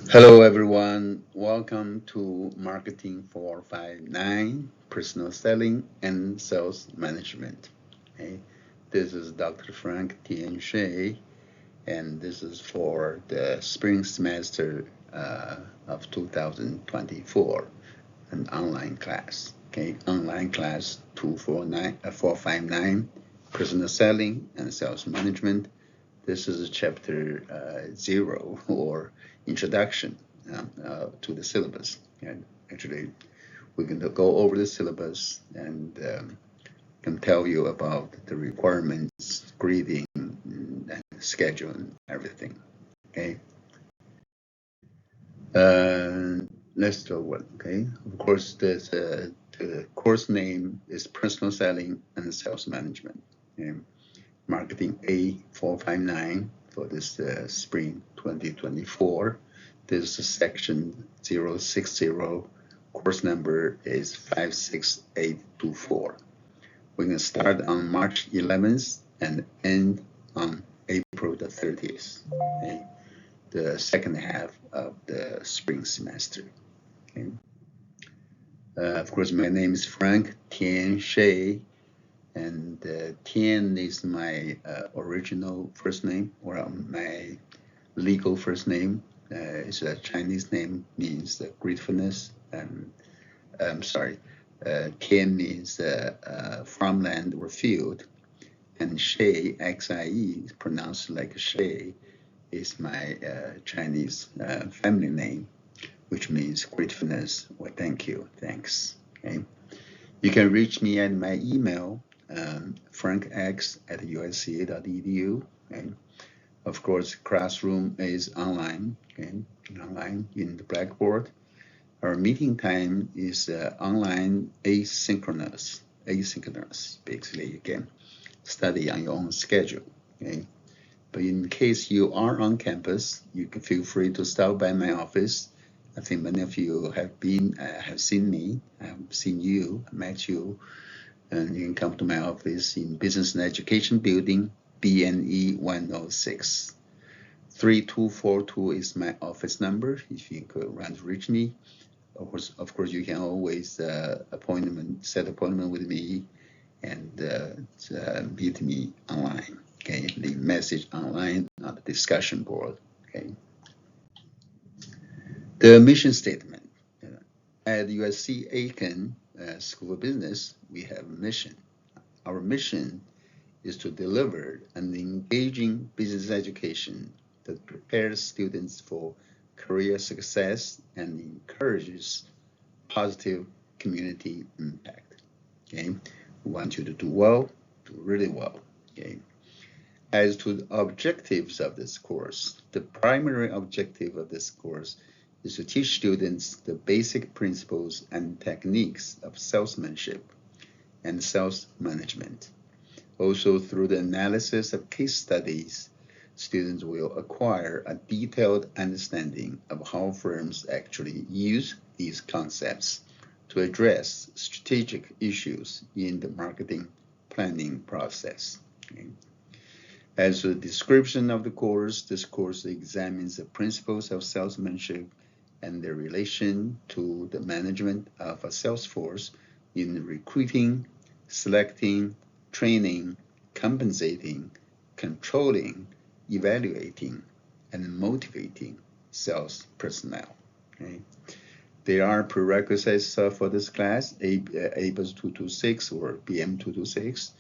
Hello everyone, welcome to Marketing 459, Personal Selling and Sales Management. Okay. This is Dr. Frank Tianxue, and this is for the spring semester of 2024, an online class. Okay, online class 459, Personal Selling and Sales Management. This is chapter 0 or introduction to the syllabus. And actually, we're going to go over the syllabus and can tell you about the requirements, grading, and schedule, and everything. Okay. Let's do one. Okay. Of course, the course name is Personal Selling and Sales Management. Okay? Marketing A459 for this spring 2024. This is section 060. Course number is 56824. We're going to start on March 11th and end on April the 30th. Okay? The second half of the spring semester. Okay? Of course, my name is Frank Tianxue. And Tian is my original first name, or my legal first name. It's a Chinese name, means gratefulness. I'm sorry, Tian means farmland or field. And Xie, Xie, is pronounced like Xie, is my Chinese family name, which means gratefulness or thank you, thanks. Okay. You can reach me at my email, frankx@usca.edu. Okay. Of course, classroom is online, okay, online in the Blackboard. Our meeting time is online asynchronous, basically you can study on your own schedule, okay. But in case you are on campus, you can feel free to stop by my office. I think many of you have seen me, have seen you, met you, and you can come to my office in Business and Education Building, BNE 106. 3242 is my office number if you could want to reach me. Of course, you can always set appointment with me and meet me online. Okay, leave message online on the discussion board. Okay. The mission statement. At USC Aiken School of Business, we have a mission. Our mission is to deliver an engaging business education that prepares students for career success and encourages positive community impact. Okay, we want you to do well, do really well. Okay. As to the objectives of this course, the primary objective of this course is to teach students the basic principles and techniques of salesmanship and sales management. Also, through the analysis of case studies, students will acquire a detailed understanding of how firms actually use these concepts to address strategic issues in the marketing planning process. Okay. As a description of the course, this course examines the principles of salesmanship and their relation to the management of a sales force in recruiting, selecting, training, compensating, controlling, evaluating, and motivating sales personnel. Okay. There are prerequisites for this class, ABUS 226 or BM 226.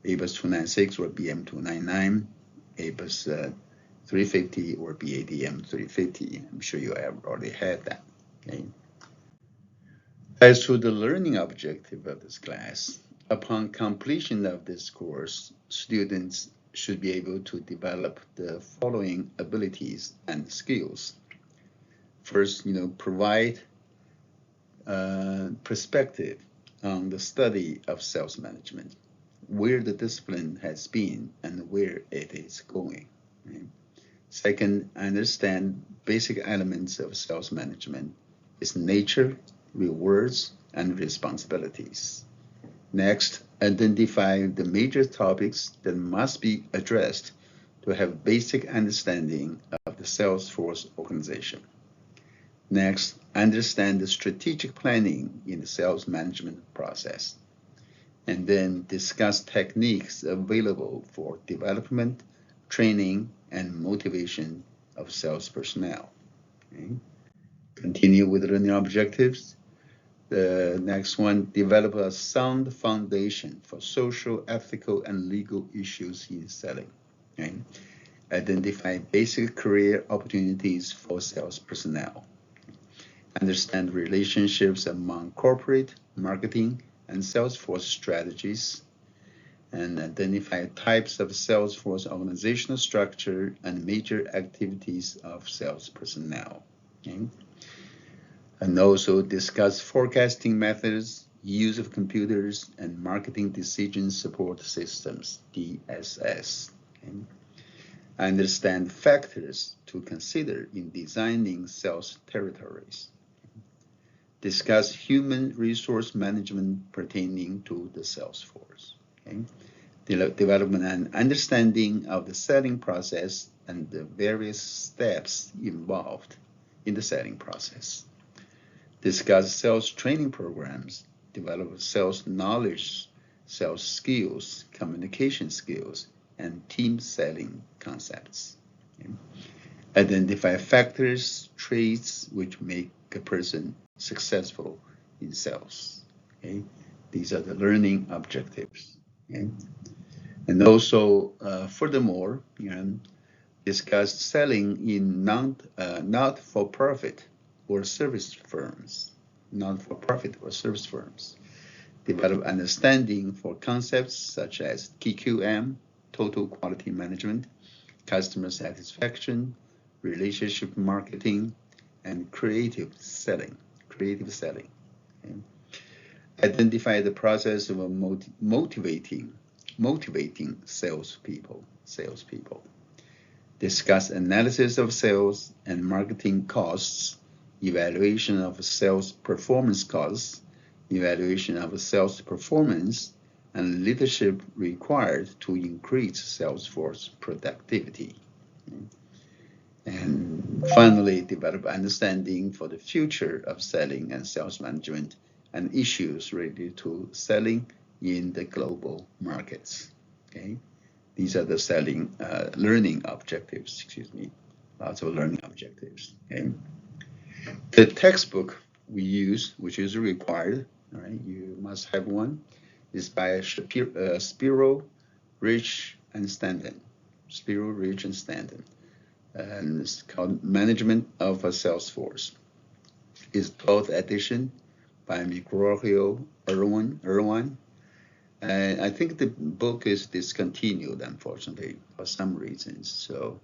ABUS 296 or BM 299, ABUS 350 or BADM 350. I'm sure you have already had that. Okay. As to the learning objective of this class, upon completion of this course, students should be able to develop the following abilities and skills. First, provide perspective on the study of sales management, where the discipline has been and where it is going. Right? Second, understand basic elements of sales management, its nature, rewards, and responsibilities. Next, identify the major topics that must be addressed to have basic understanding of the sales force organization. Next, understand the strategic planning in the sales management process. And then discuss techniques available for development, training, and motivation of sales personnel. Okay. Continue with learning objectives. The next one, develop a sound foundation for social, ethical, and legal issues in selling. Okay. Identify basic career opportunities for sales personnel. Understand relationships among corporate, marketing, and sales force strategies, and identify types of sales force organizational structure and major activities of sales personnel. Okay. And also discuss forecasting methods, use of computers, and marketing decision support systems, DSS. Okay. Understand factors to consider in designing sales territories. Discuss human resource management pertaining to the sales force. Okay. Development and understanding of the selling process and the various steps involved in the selling process. Discuss sales training programs, develop sales knowledge, sales skills, communication skills, and team selling concepts. Okay. Identify factors, traits which make a person successful in sales. Okay. These are the learning objectives. Okay. And also, furthermore, discuss selling in not-for-profit or service firms, non-for-profit or service firms. Develop understanding for concepts such as TQM, total quality management, customer satisfaction, relationship marketing, and creative selling. Okay. Identify the process of motivating salespeople. Discuss analysis of sales and marketing costs, evaluation of sales performance costs, evaluation of sales performance, and leadership required to increase sales force productivity. And finally, develop understanding for the future of selling and sales management and issues related to selling in the global markets. Okay, these are the selling learning objectives. Lots of learning objectives. Okay, the textbook we use, which is required, all right, you must have one, is by Spiro, Rich, and Stanton. Spiro, Rich, and Stanton. And it's called Management of a Sales Force. It's 12th edition by Miguel Irwin. And I think the book is discontinued, unfortunately, for some reasons. So,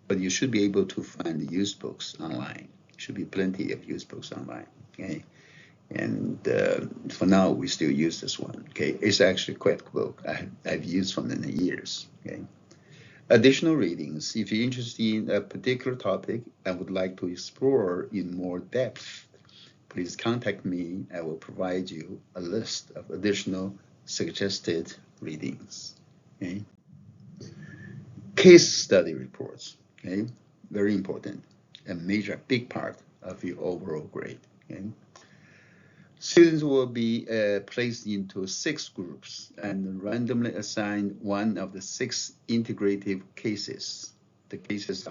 but you should be able to find used books online. Should be plenty of used books online. Okay, and for now we still use this one. Okay, it's actually quite a book I've used for many years. Okay. Additional readings. If you're interested in a particular topic and would like to explore in more depth, please contact me. I will provide you a list of additional suggested readings. Okay. Case study reports. Okay, very important. A big part of your overall grade. Okay. Students will be placed into 6 groups and randomly assigned one of the 6 integrative cases. The case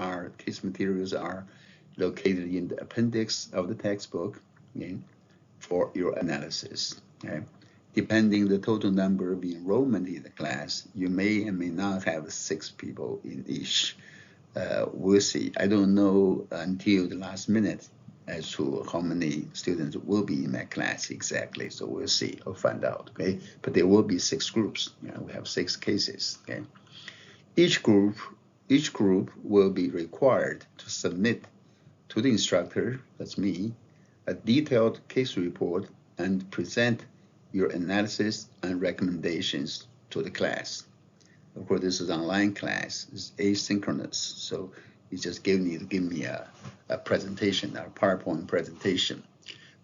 materials are located in the appendix of the textbook, okay, for your analysis. Okay. Depending the total number of enrollment in the class, you may and may not have 6 people in each. We'll see. I don't know until the last minute as to how many students will be in my class exactly. So we'll see. I'll find out. Okay, but there will be 6 groups. We have 6 cases. Okay, each group will be required to submit to the instructor, that's me, a detailed case report and present your analysis and recommendations to the class. Of course, this is an online class. It's asynchronous, so you just give me a presentation, a PowerPoint presentation.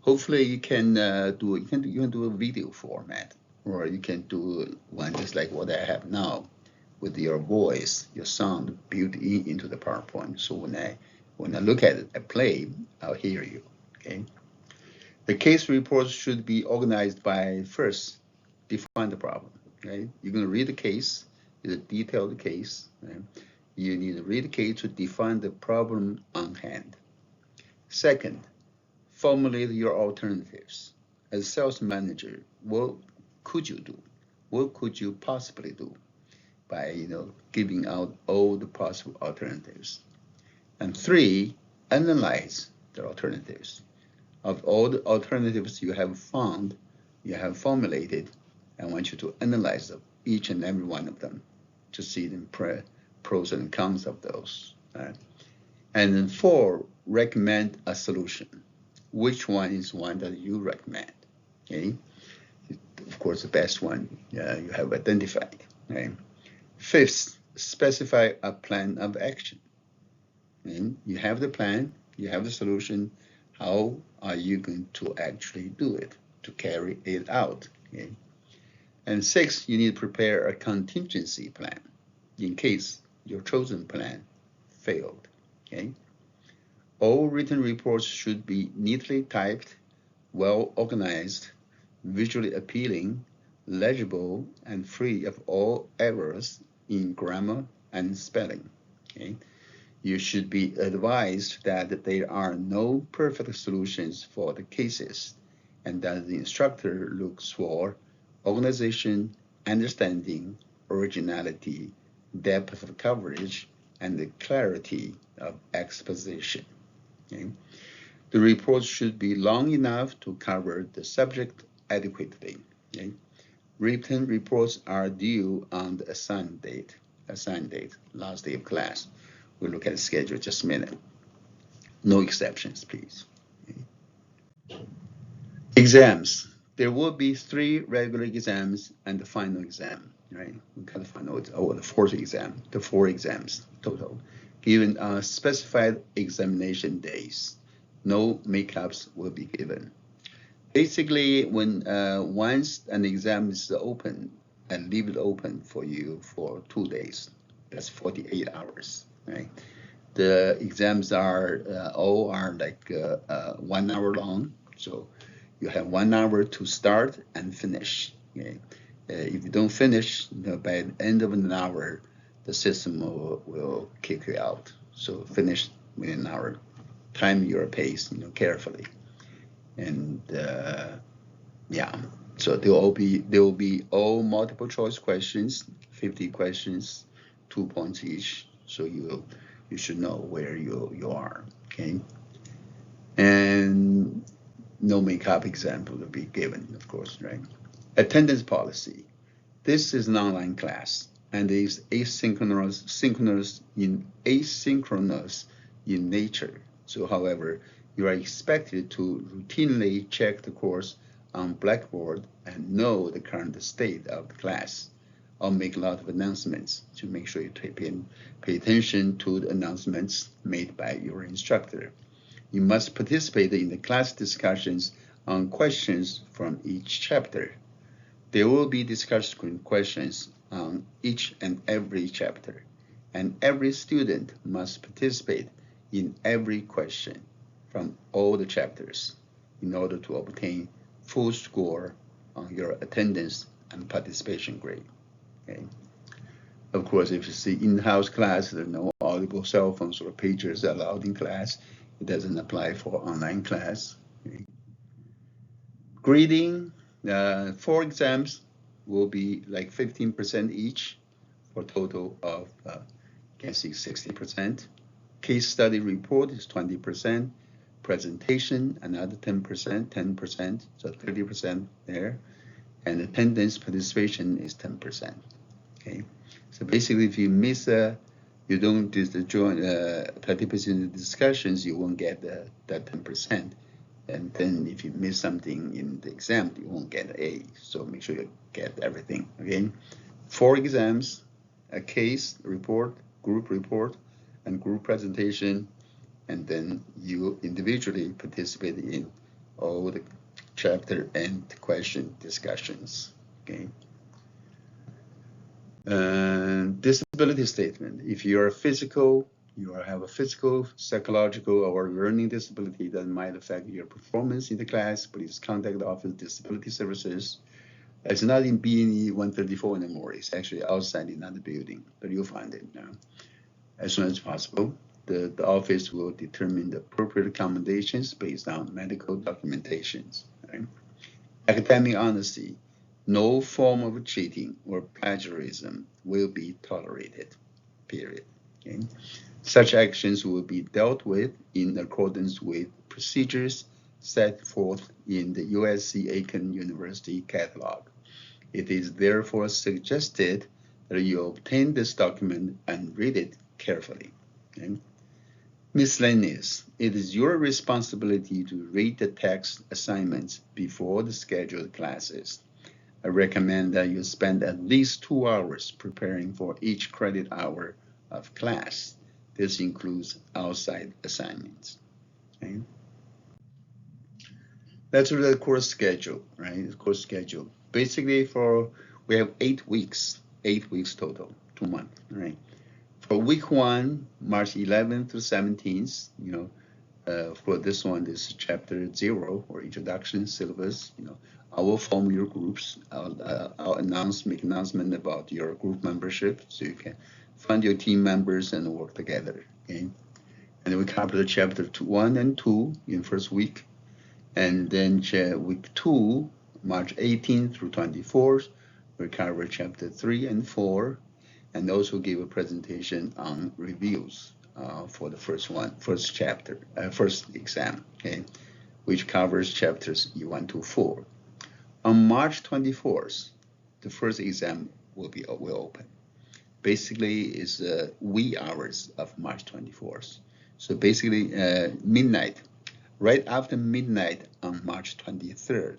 Hopefully, you can do a video format, or you can do one just like what I have now, with your voice, your sound built into the PowerPoint. So when I look at it, I play, I'll hear you. okay? The case reports should be organized by first, define the problem, right? You're gonna read the case, it's a detailed case, right? You need to read the case to define the problem on hand. Second, formulate your alternatives. As a sales manager, what could you do? What could you possibly do by giving out all the possible alternatives? And three, analyze the alternatives. Of all the alternatives you have found, you have formulated, I want you to analyze them, each and every one of them, to see the pros and cons of those. Right? And then four, recommend a solution. Which one is one that you recommend? Okay, of course, the best one you have identified. Right? Fifth, specify a plan of action. And you have the plan, you have the solution. How are you going to actually do it, to carry it out? Okay? And six, you need to prepare a contingency plan in case your chosen plan failed. Okay? All written reports should be neatly typed, well organized, visually appealing, legible, and free of all errors in grammar and spelling. Okay? You should be advised that there are no perfect solutions for the cases, and that the instructor looks for organization, understanding, originality, depth of coverage, and the clarity of exposition. Okay? The report should be long enough to cover the subject adequately. Okay? Written reports are due on the assigned date, last day of class. We'll look at the schedule just a minute. No exceptions, please. Okay. Exams. There will be 3 regular exams and the final exam, right? We call the final, the fourth exam, the 4 exams total, given specified examination days. No makeups will be given. Basically, when once an exam is open, and leave it open for you for 2 days, that's 48 hours. Right? The exams are all are like 1 hour long, so you have 1 hour to start and finish. Okay? If you don't finish, by the end of an hour, the system will kick you out. So finish within an hour. Time your pace, carefully, and yeah. So there will be all multiple choice questions, 50 questions, 2 points each. So you should know where you are, okay? And no makeup example will be given, of course, right? Attendance policy. This is an online class and is asynchronous in nature. So, however, you are expected to routinely check the course on Blackboard and know the current state of the class. I'll make a lot of announcements to make sure you pay attention to the announcements made by your instructor. You must participate in the class discussions on questions from each chapter. There will be discussion questions on each and every chapter, and every student must participate in every question from all the chapters in order to obtain full score on your attendance and participation grade. Okay. Of course, if it's the in-house class, there are no audible cell phones or pagers allowed in class. It doesn't apply for online class. Okay. Grading, 4 exams will be like 15% each, for a total of, you can see 60%. Case study report is 20%. Presentation, another 10%, so 30% there. And attendance participation is 10%. Okay, so basically, if you miss you don't join participate in the discussions, you won't get that 10%. And then if you miss something in the exam, you won't get an A. So make sure you get everything. Okay, 4 exams, a case report, and group presentation, and then you individually participate in all the chapter and question discussions. Okay. Disability statement. If you're physical you have a physical, psychological, or learning disability that might affect your performance in the class, please contact the Office of Disability Services. It's not in BNE 134 anymore. It's actually outside in another building, but you'll find it now. As soon as possible, the office will determine the appropriate accommodations based on medical documentations. Right? Academic honesty, no form of cheating or plagiarism will be tolerated, period. Okay? Such actions will be dealt with in accordance with procedures set forth in the USC-Aiken University catalog. It is therefore suggested that you obtain this document and read it carefully. Okay? Miscellaneous. It is your responsibility to read the text assignments before the scheduled classes. I recommend that you spend at least 2 hours preparing for each credit hour of class. This includes outside assignments. Okay? That's the course schedule, right? The course schedule. Basically, we have 8 weeks total, 2 months, right? For week 1, March 11th to 17th, for this one, this is chapter 0 or introduction syllabus. I will form your groups. I'll make announcement about your group membership, so you can find your team members and work together. Okay, and then we cover the chapter 1 and 2 in first week, and then week 2, March 18th through 24th, we cover chapter 3 and 4, and also give a presentation on reviews for the first exam, okay, which covers chapters 1 to 4. On March 24th, the first exam will open. Basically, it's wee hours of March 24th. So basically, midnight, right after midnight on March 23rd.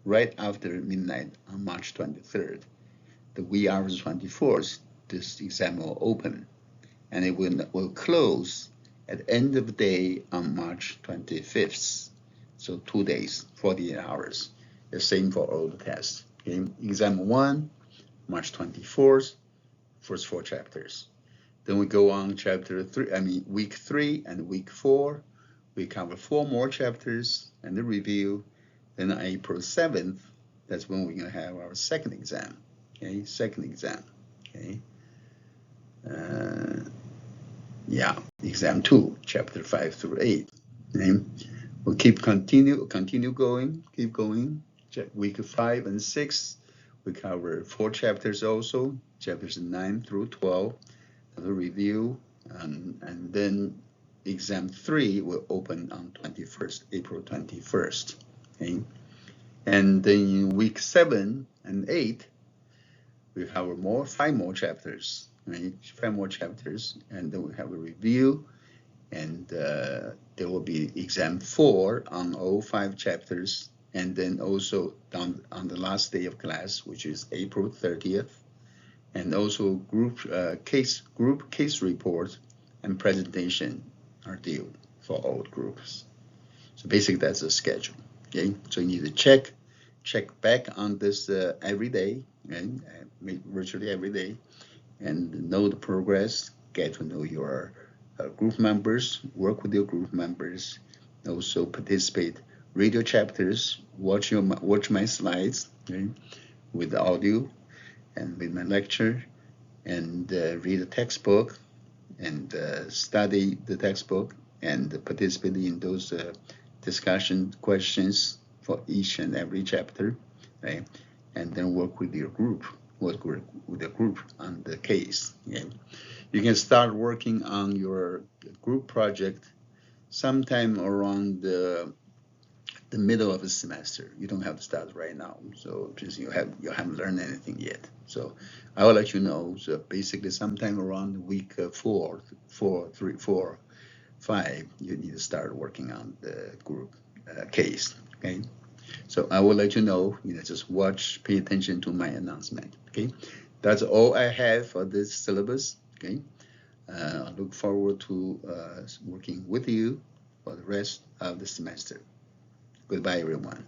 Right after midnight on March 23rd, the wee hours 24th, this exam will open, and it will close at the end of the day on March 25th. So 2 days, 48 hours. The same for all the tests. Okay? Exam 1, March 24th, first 4 chapters. Then we go on week 3 and week 4. We cover 4 more chapters and the review. Then on April 7th, that's when we're going to have our second exam. Okay, second exam. Okay. Exam 2, chapter 5 through 8. Okay. We'll keep going. Week 5 and 6, we cover 4 chapters also, chapters 9 through 12, the review, and then exam 3 will open on April 21st. Okay? And then in week 7 and 8, we have 5 more chapters, right? 5 more chapters, and then we have a review, and there will be exam 4 on all 5 chapters, and then also on the last day of class, which is April 30th, and also group case report and presentation are due for all groups. So basically, that's the schedule. Okay, so you need to check back on this every day, and virtually every day, and know the progress. Get to know your group members, work with your group members, also participate, read your chapters, watch my slides, okay, with the audio and with my lecture, and read the textbook and study the textbook and participate in those discussion questions for each and every chapter, right? And then work with your group, on the case. Okay? You can start working on your group project sometime around the middle of the semester. You don't have to start right now, so because you haven't learned anything yet. So I will let you know. So basically, sometime around week 4, 3, 4, 5, you need to start working on the group case. Okay. So I will let you know. Just pay attention to my announcement. Okay. That's all I have for this syllabus. Okay. I look forward to working with you for the rest of the semester. Goodbye, everyone.